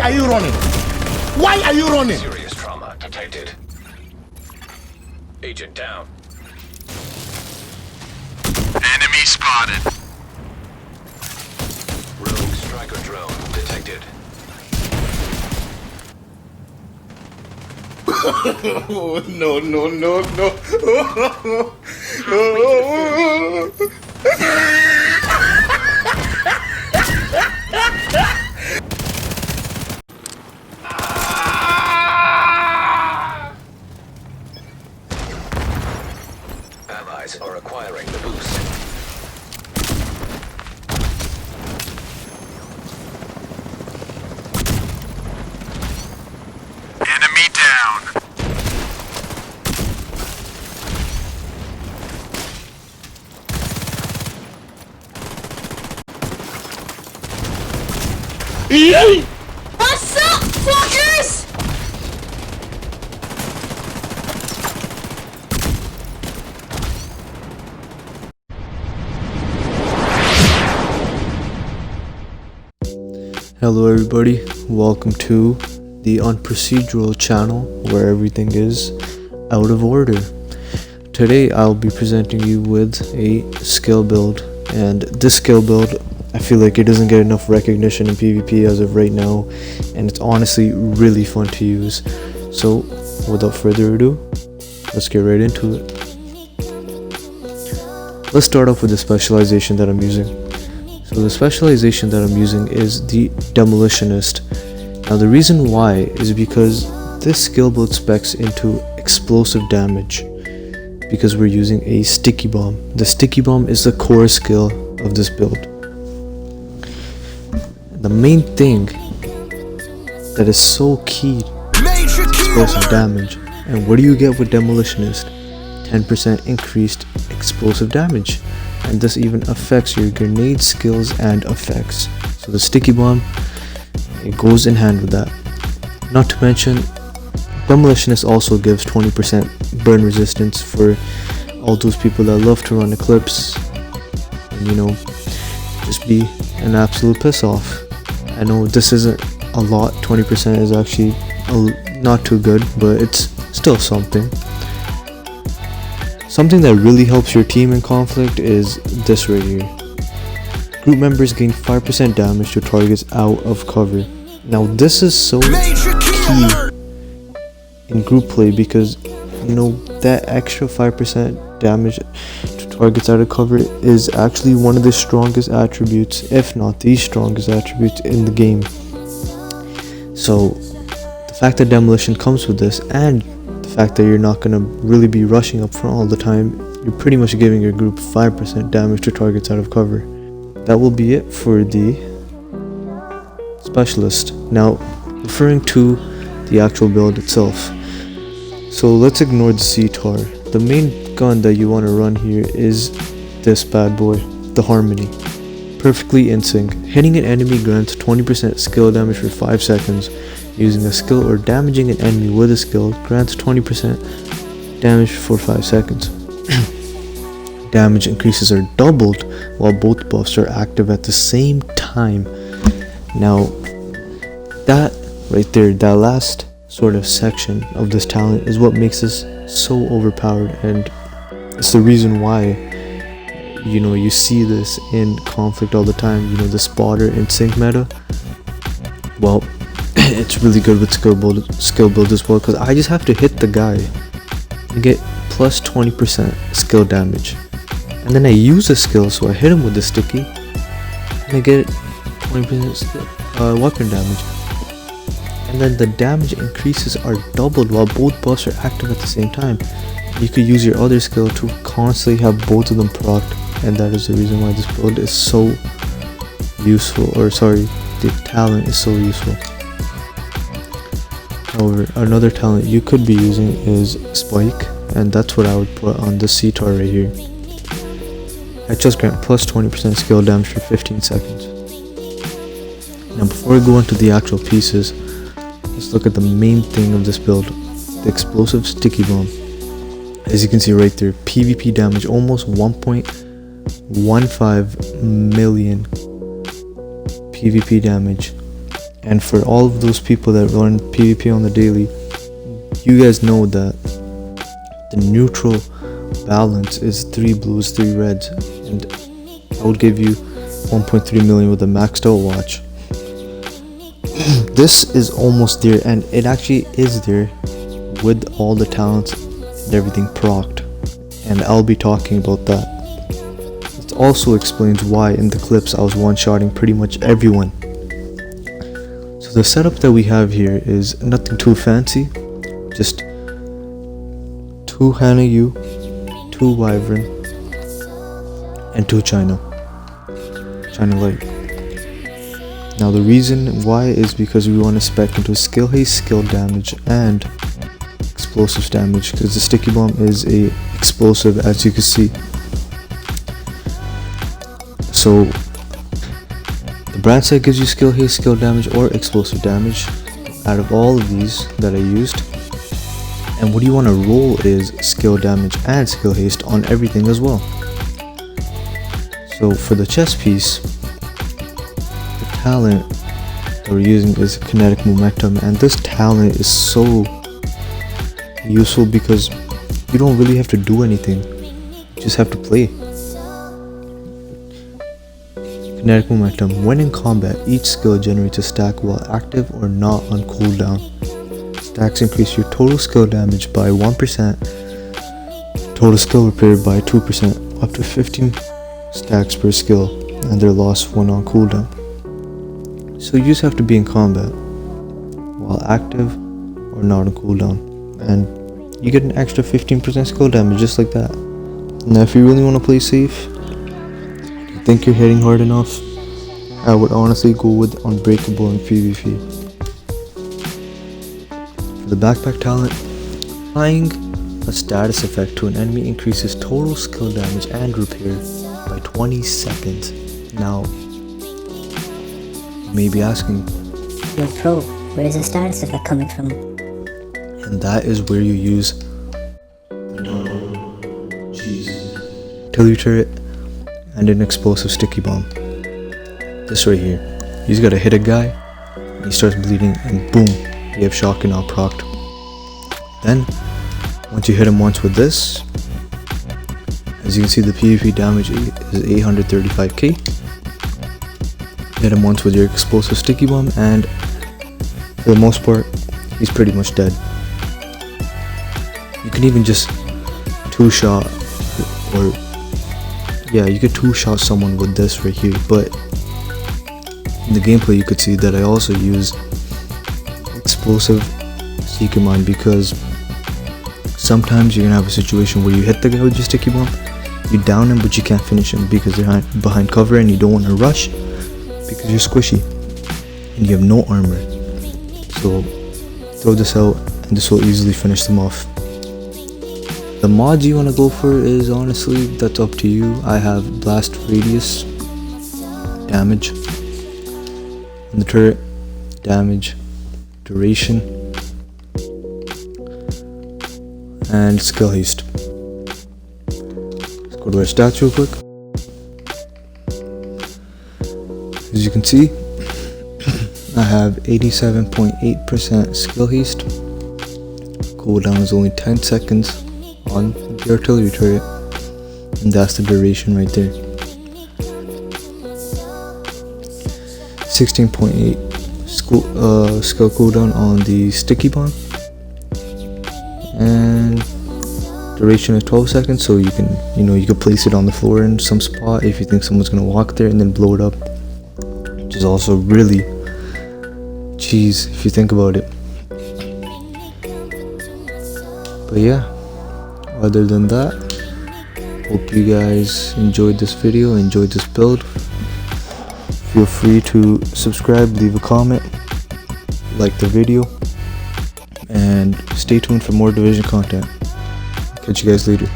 are you running? Why are you running? Serious trauma detected. Agent down. Enemy spotted. Rogue striker drone detected. No, no, no, no. Allies are acquiring the boost. Enemy down. What's up, fuckers? Hello everybody, welcome to the Unprocedural channel where everything is out of order. Today I'll be presenting you with a skill build, and this skill build I feel like it doesn't get enough recognition in PvP as of right now, and it's honestly really fun to use. So without further ado, let's get right into it. Let's start off with the specialization that I'm using. So the specialization that I'm using is the Demolitionist. Now the reason why is because this skill build specs into explosive damage because we're using a sticky bomb. The sticky bomb is the core skill of this build. The main thing that is so key is explosive damage. And what do you get with Demolitionist? 10% increased explosive damage. And this even affects your grenade skills and effects. So the sticky bomb, it goes in hand with that. Not to mention, Demolitionist also gives 20% burn resistance for all those people that love to run Eclipse and, you know, just be an absolute piss off. I know this isn't a lot, 20% is actually not too good, but it's still something. Something that really helps your team in conflict is this right here. Group members gain 5% damage to targets out of cover. Now this is so key in group play because, you know, that extra 5% damage to targets out of cover is actually one of the strongest attributes, if not the strongest attribute in the game. So the fact that Demolition comes with this, and the fact that you're not going to really be rushing up front all the time, you're pretty much giving your group 5% damage to targets out of cover. That will be it for the Specialist. Now, referring to the actual build itself. So let's ignore the C-Tar. The main gun that you want to run here is this bad boy, the Harmony. Perfectly in sync. Hitting an enemy grants 20% skill damage for 5 seconds. Using a skill or damaging an enemy with a skill grants 20% damage for 5 seconds. Damage increases are doubled while both buffs are active at the same time. Now, that right there, that last sort of section of this talent is what makes this so overpowered, and it's the reason why, you know, you see this in conflict all the time. You know, the spotter in sync meta, well, it's really good with skill build as well, because I just have to hit the guy and get plus 20% skill damage, and then I use a skill, so I hit him with the sticky and I get 20% weapon damage, and then the damage increases are doubled while both buffs are active at the same time. You could use your other skill to constantly have both of them procced, and that is the reason why this build is so useful, or sorry, the talent is so useful. However, another talent you could be using is Spike, and that's what I would put on the C-Tar right here. I just grant plus 20% skill damage for 15 seconds. Now before we go into the actual pieces, let's look at the main thing of this build, the explosive sticky bomb. As you can see right there, PvP damage almost 1.15 million PvP damage, And for all of those people that run PvP on the daily, you guys know that the neutral balance is 3 blues, 3 reds, and I would give you 1.3 million with a maxed out watch. This is almost there, and it actually is there with all the talents and everything procced, and I'll be talking about that. It also explains why in the clips I was one-shotting pretty much everyone. So the setup that we have here is nothing too fancy, just 2 Hana U, 2 Wyvern, and 2 China Light. Now the reason why is because we want to spec into skill haste, skill damage, and explosives damage, because the sticky bomb is a explosive, as you can see. So the brand set gives you skill haste, skill damage, or explosive damage out of all of these that I used. And what you want to roll is skill damage and skill haste on everything as well. So for the chest piece, the talent that we're using is kinetic momentum, and this talent is so useful because you don't really have to do anything, you just have to play. Kinetic momentum. When in combat, each skill generates a stack while active or not on cooldown. Stacks increase your total skill damage by 1%, total skill repair by 2%, up to 15 stacks per skill, and they're lost when on cooldown. So you just have to be in combat while active or not on cooldown, and you get an extra 15% skill damage just like that. Now if you really want to play safe, you think you're hitting hard enough, I would honestly go with Unbreakable in PvP. For the backpack talent, applying a status effect to an enemy increases total skill damage and repair by 20 seconds. Now, you may be asking, Yo pro, where is the status effect coming from? and that is where you use artillery turret and an explosive sticky bomb. This right here. You just gotta hit a guy, and he starts bleeding, and boom, you have shock and out procced. Then, once you hit him once with this, as you can see, the PvP damage is 835k. Hit him once with your explosive sticky bomb, and for the most part, he's pretty much dead. You can even just two-shot, or yeah, you could two-shot someone with this right here, but in the gameplay you could see that I also use explosive seeker mine, because sometimes you're gonna have a situation where you hit the guy with your sticky bomb, you down him, but you can't finish him because they're behind cover, and you don't want to rush because you're squishy and you have no armor. So throw this out and this will easily finish them off. The mods you want to go for is honestly, that's up to you. I have blast radius, damage on the turret, damage, duration, and skill haste. Let's go to our stats real quick. As you can see, I have 87.8% skill haste. Cooldown is only 10 seconds on the artillery turret, and that's the duration right there. 16.8 skill cooldown on the sticky bomb, and duration is 12 seconds, so you can place it on the floor in some spot if you think someone's gonna walk there, and then blow it up, which is also really cheese if you think about it. But yeah, other than that, hope you guys enjoyed this video, enjoyed this build. Feel free to subscribe, leave a comment, like the video, and stay tuned for more Division content. Catch you guys later.